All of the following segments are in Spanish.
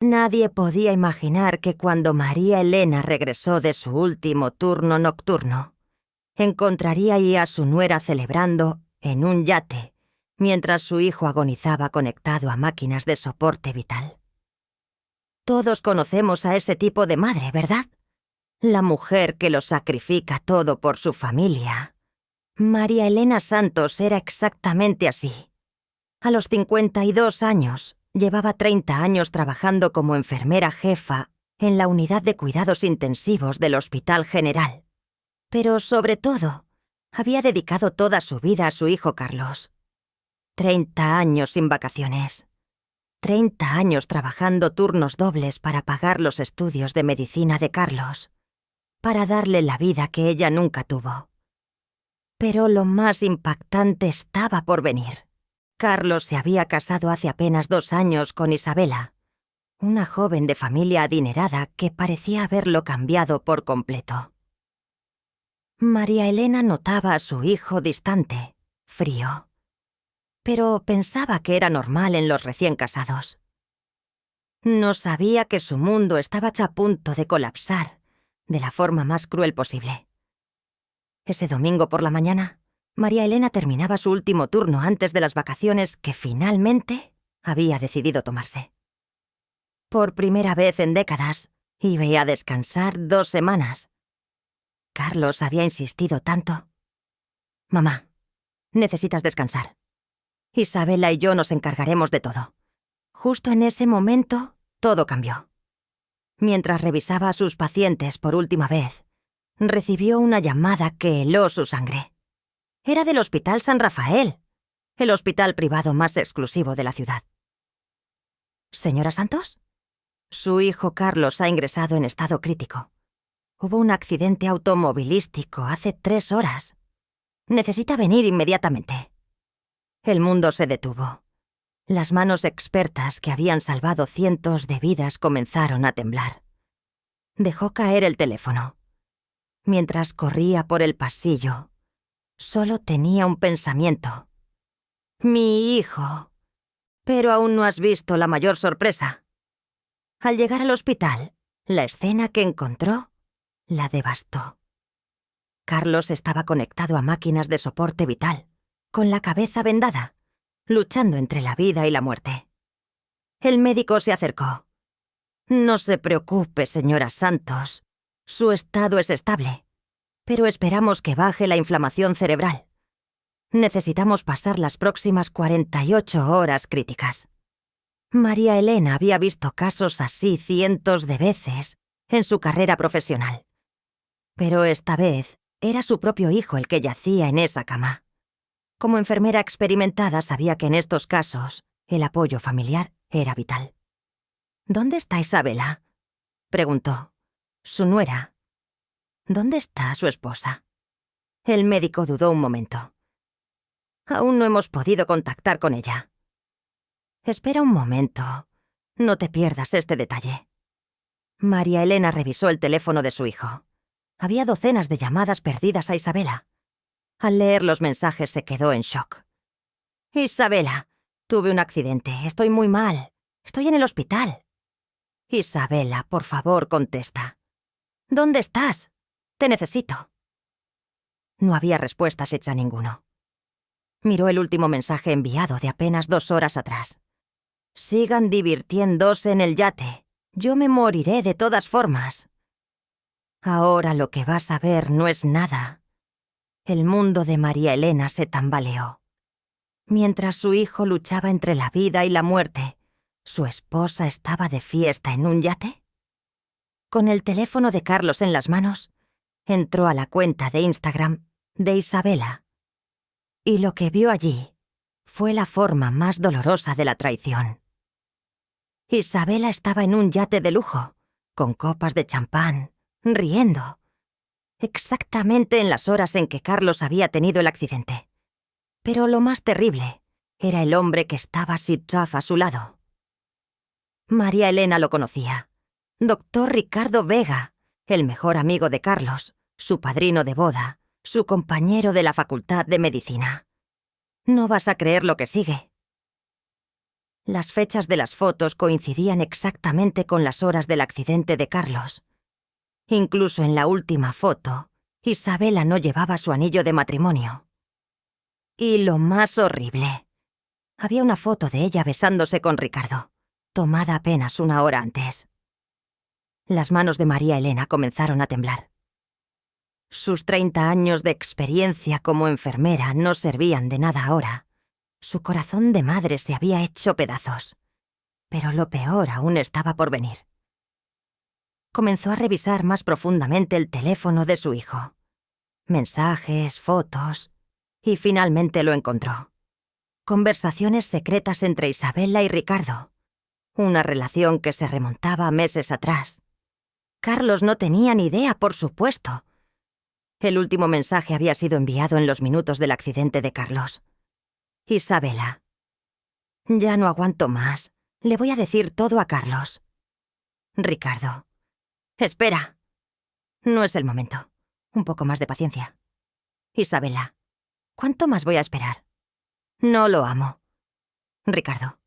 Nadie podía imaginar que cuando María Elena regresó de su último turno nocturno, encontraría ahí a su nuera celebrando en un yate, mientras su hijo agonizaba conectado a máquinas de soporte vital. Todos conocemos a ese tipo de madre, ¿verdad? La mujer que lo sacrifica todo por su familia. María Elena Santos era exactamente así. A los 52 años, llevaba 30 años trabajando como enfermera jefa en la unidad de cuidados intensivos del Hospital General. Pero, sobre todo, había dedicado toda su vida a su hijo Carlos. 30 años sin vacaciones. 30 años trabajando turnos dobles para pagar los estudios de medicina de Carlos, para darle la vida que ella nunca tuvo. Pero lo más impactante estaba por venir. Carlos se había casado hace apenas 2 años con Isabela, una joven de familia adinerada que parecía haberlo cambiado por completo. María Elena notaba a su hijo distante, frío, pero pensaba que era normal en los recién casados. No sabía que su mundo estaba a punto de colapsar de la forma más cruel posible. Ese domingo por la mañana, María Elena terminaba su último turno antes de las vacaciones que finalmente había decidido tomarse. Por primera vez en décadas, iba a descansar 2 semanas. Carlos había insistido tanto. «Mamá, necesitas descansar. Isabela y yo nos encargaremos de todo». Justo en ese momento, todo cambió. Mientras revisaba a sus pacientes por última vez, recibió una llamada que heló su sangre. Era del Hospital San Rafael, el hospital privado más exclusivo de la ciudad. «¿Señora Santos? Su hijo Carlos ha ingresado en estado crítico. Hubo un accidente automovilístico hace 3 horas. Necesita venir inmediatamente». El mundo se detuvo. Las manos expertas que habían salvado cientos de vidas comenzaron a temblar. Dejó caer el teléfono. Mientras corría por el pasillo, solo tenía un pensamiento. «Mi hijo». Pero aún no has visto la mayor sorpresa. Al llegar al hospital, la escena que encontró la devastó. Carlos estaba conectado a máquinas de soporte vital, con la cabeza vendada, luchando entre la vida y la muerte. El médico se acercó. «No se preocupe, señora Santos. Su estado es estable, pero esperamos que baje la inflamación cerebral. Necesitamos pasar las próximas 48 horas críticas». María Elena había visto casos así cientos de veces en su carrera profesional. Pero esta vez era su propio hijo el que yacía en esa cama. Como enfermera experimentada sabía que en estos casos el apoyo familiar era vital. «¿Dónde está Isabela?», preguntó. Su nuera. ¿Dónde está su esposa? El médico dudó un momento. «Aún no hemos podido contactar con ella». «Espera un momento. No te pierdas este detalle». María Elena revisó el teléfono de su hijo. Había docenas de llamadas perdidas a Isabela. Al leer los mensajes se quedó en shock. «Isabela, tuve un accidente. Estoy muy mal. Estoy en el hospital». «Isabela, por favor, contesta. ¿Dónde estás? Te necesito». No había respuestas hecha a ninguno. Miró el último mensaje enviado de apenas 2 horas atrás. «Sigan divirtiéndose en el yate. Yo me moriré de todas formas. Ahora lo que vas a ver no es nada». El mundo de María Elena se tambaleó. Mientras su hijo luchaba entre la vida y la muerte, ¿su esposa estaba de fiesta en un yate? Con el teléfono de Carlos en las manos, entró a la cuenta de Instagram de Isabela. Y lo que vio allí fue la forma más dolorosa de la traición. Isabela estaba en un yate de lujo, con copas de champán, riendo. Exactamente en las horas en que Carlos había tenido el accidente. Pero lo más terrible era el hombre que estaba situado a su lado. María Elena lo conocía. Doctor Ricardo Vega, el mejor amigo de Carlos, su padrino de boda, su compañero de la Facultad de Medicina. No vas a creer lo que sigue. Las fechas de las fotos coincidían exactamente con las horas del accidente de Carlos. Incluso en la última foto, Isabela no llevaba su anillo de matrimonio. Y lo más horrible, había una foto de ella besándose con Ricardo, tomada apenas una hora antes. Las manos de María Elena comenzaron a temblar. Sus 30 años de experiencia como enfermera no servían de nada ahora. Su corazón de madre se había hecho pedazos. Pero lo peor aún estaba por venir. Comenzó a revisar más profundamente el teléfono de su hijo. Mensajes, fotos, y finalmente lo encontró. Conversaciones secretas entre Isabela y Ricardo. Una relación que se remontaba a meses atrás. Carlos no tenía ni idea, por supuesto. El último mensaje había sido enviado en los minutos del accidente de Carlos. Isabela. Ya no aguanto más. Le voy a decir todo a Carlos. Ricardo. Espera. No es el momento. Un poco más de paciencia. Isabela. ¿Cuánto más voy a esperar? No lo amo. Ricardo.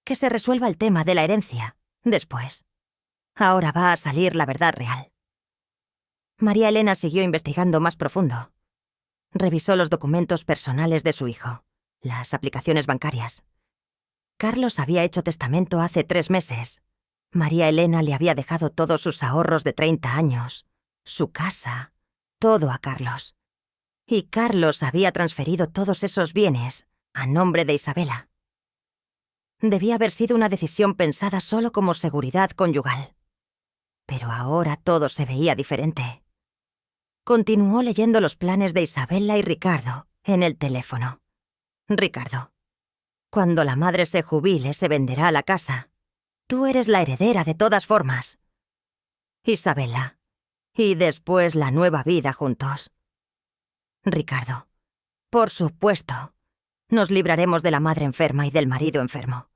Que se resuelva el tema de la herencia. Después. Ahora va a salir la verdad real. María Elena siguió investigando más profundo. Revisó los documentos personales de su hijo, las aplicaciones bancarias. Carlos había hecho testamento hace 3 meses. María Elena le había dejado todos sus ahorros de 30 años, su casa, todo a Carlos. Y Carlos había transferido todos esos bienes a nombre de Isabela. Debía haber sido una decisión pensada solo como seguridad conyugal. Pero ahora todo se veía diferente. Continuó leyendo los planes de Isabela y Ricardo en el teléfono. Ricardo. Cuando la madre se jubile, se venderá la casa. Tú eres la heredera de todas formas. Isabela. Y después la nueva vida juntos. Ricardo. Por supuesto. Nos libraremos de la madre enferma y del marido enfermo.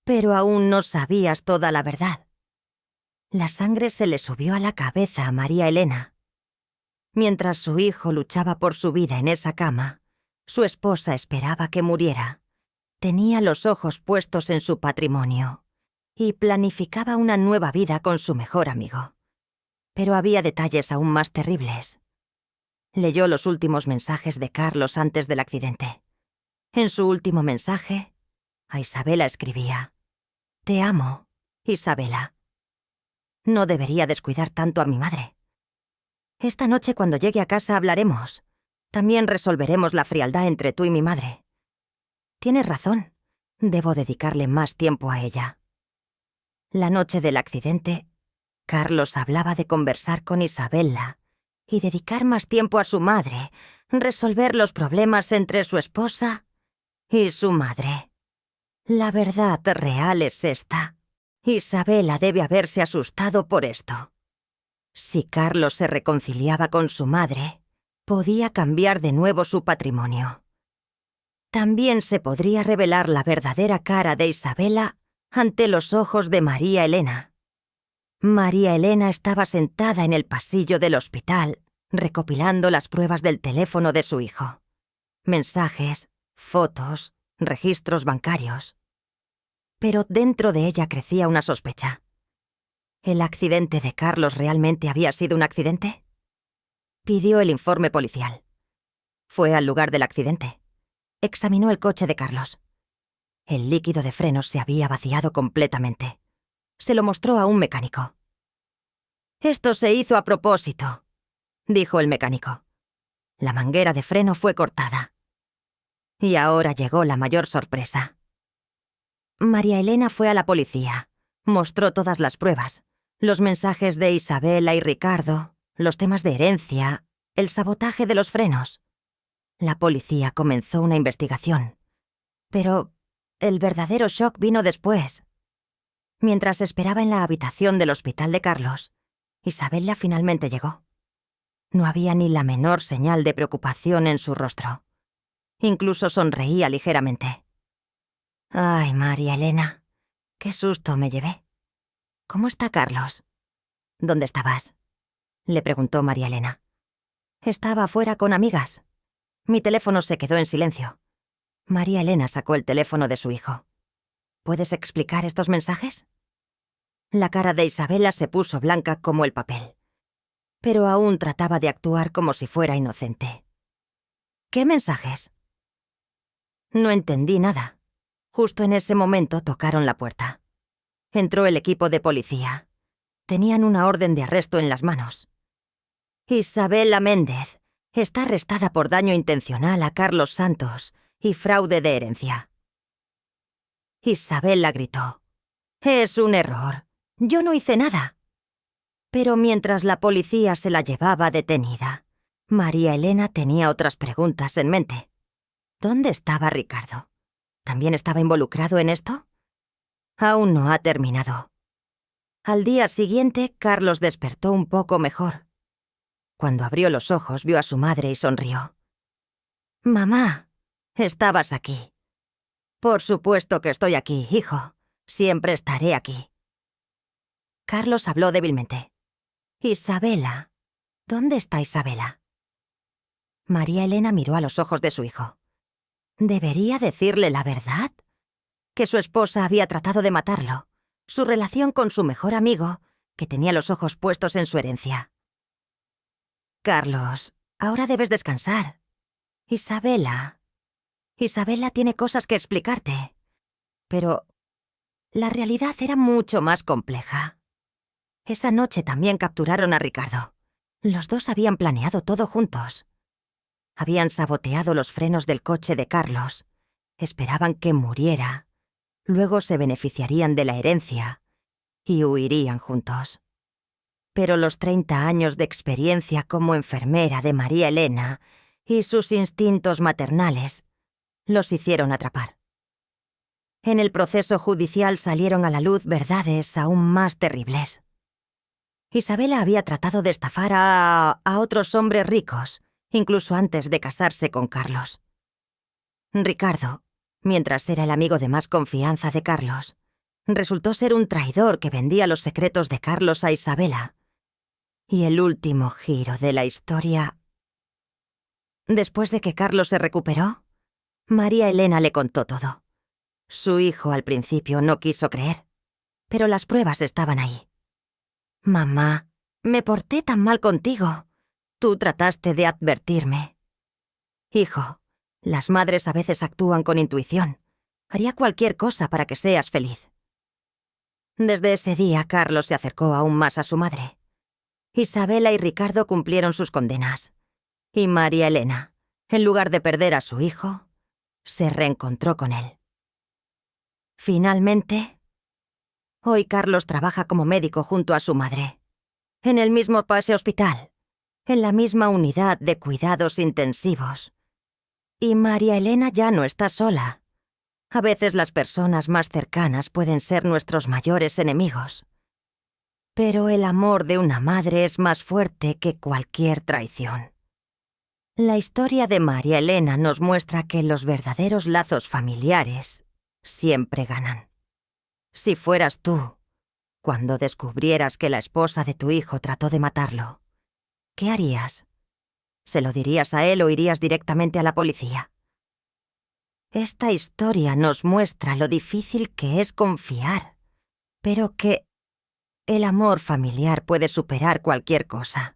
Pero aún no sabías toda la verdad. La sangre se le subió a la cabeza a María Elena. Mientras su hijo luchaba por su vida en esa cama, su esposa esperaba que muriera. Tenía los ojos puestos en su patrimonio y planificaba una nueva vida con su mejor amigo. Pero había detalles aún más terribles. Leyó los últimos mensajes de Carlos antes del accidente. En su último mensaje, a Isabela escribía: «Te amo, Isabela. No debería descuidar tanto a mi madre. Esta noche cuando llegue a casa hablaremos. También resolveremos la frialdad entre tú y mi madre. Tienes razón. Debo dedicarle más tiempo a ella». La noche del accidente, Carlos hablaba de conversar con Isabela y dedicar más tiempo a su madre, resolver los problemas entre su esposa y su madre. La verdad real es esta. Isabela debe haberse asustado por esto. Si Carlos se reconciliaba con su madre, podía cambiar de nuevo su patrimonio. También se podría revelar la verdadera cara de Isabela ante los ojos de María Elena. María Elena estaba sentada en el pasillo del hospital, recopilando las pruebas del teléfono de su hijo. Mensajes, fotos, registros bancarios. Pero dentro de ella crecía una sospecha. ¿El accidente de Carlos realmente había sido un accidente? Pidió el informe policial. Fue al lugar del accidente. Examinó el coche de Carlos. El líquido de frenos se había vaciado completamente. Se lo mostró a un mecánico. «Esto se hizo a propósito», dijo el mecánico. La manguera de freno fue cortada. Y ahora llegó la mayor sorpresa. María Elena fue a la policía. Mostró todas las pruebas. Los mensajes de Isabela y Ricardo, los temas de herencia, el sabotaje de los frenos. La policía comenzó una investigación. Pero el verdadero shock vino después. Mientras esperaba en la habitación del hospital de Carlos, Isabela finalmente llegó. No había ni la menor señal de preocupación en su rostro. Incluso sonreía ligeramente. «Ay, María Elena, qué susto me llevé. ¿Cómo está Carlos?» «¿Dónde estabas?», le preguntó María Elena. «Estaba afuera con amigas. Mi teléfono se quedó en silencio». María Elena sacó el teléfono de su hijo. ¿Puedes explicar estos mensajes? La cara de Isabela se puso blanca como el papel, pero aún trataba de actuar como si fuera inocente. ¿Qué mensajes? No entendí nada. Justo en ese momento tocaron la puerta. Entró el equipo de policía. Tenían una orden de arresto en las manos. Isabela Méndez está arrestada por daño intencional a Carlos Santos y fraude de herencia. Isabela gritó. «Es un error. Yo no hice nada». Pero mientras la policía se la llevaba detenida, María Elena tenía otras preguntas en mente. ¿Dónde estaba Ricardo? ¿También estaba involucrado en esto? Aún no ha terminado. Al día siguiente, Carlos despertó un poco mejor. Cuando abrió los ojos, vio a su madre y sonrió. «Mamá, estabas aquí». «Por supuesto que estoy aquí, hijo. Siempre estaré aquí». Carlos habló débilmente. «Isabela. ¿Dónde está Isabela?» María Elena miró a los ojos de su hijo. ¿Debería decirle la verdad? Que su esposa había tratado de matarlo. Su relación con su mejor amigo, que tenía los ojos puestos en su herencia. «Carlos, ahora debes descansar. Isabela tiene cosas que explicarte. Pero la realidad era mucho más compleja. Esa noche también capturaron a Ricardo. Los dos habían planeado todo juntos. Habían saboteado los frenos del coche de Carlos. Esperaban que muriera. Luego se beneficiarían de la herencia y huirían juntos. Pero los 30 años de experiencia como enfermera de María Elena y sus instintos maternales los hicieron atrapar. En el proceso judicial salieron a la luz verdades aún más terribles. Isabela había tratado de estafar a otros hombres ricos, incluso antes de casarse con Carlos. Ricardo, mientras era el amigo de más confianza de Carlos, resultó ser un traidor que vendía los secretos de Carlos a Isabela. Y el último giro de la historia... Después de que Carlos se recuperó, María Elena le contó todo. Su hijo al principio no quiso creer, pero las pruebas estaban ahí. «Mamá, me porté tan mal contigo. Tú trataste de advertirme». «Hijo, las madres a veces actúan con intuición. Haría cualquier cosa para que seas feliz». Desde ese día, Carlos se acercó aún más a su madre. Isabela y Ricardo cumplieron sus condenas. Y María Elena, en lugar de perder a su hijo, se reencontró con él. Finalmente, hoy Carlos trabaja como médico junto a su madre, en el mismo hospital, en la misma unidad de cuidados intensivos. Y María Elena ya no está sola. A veces las personas más cercanas pueden ser nuestros mayores enemigos. Pero el amor de una madre es más fuerte que cualquier traición. La historia de María Elena nos muestra que los verdaderos lazos familiares siempre ganan. Si fueras tú, cuando descubrieras que la esposa de tu hijo trató de matarlo, ¿qué harías? ¿Se lo dirías a él o irías directamente a la policía? Esta historia nos muestra lo difícil que es confiar, pero que el amor familiar puede superar cualquier cosa.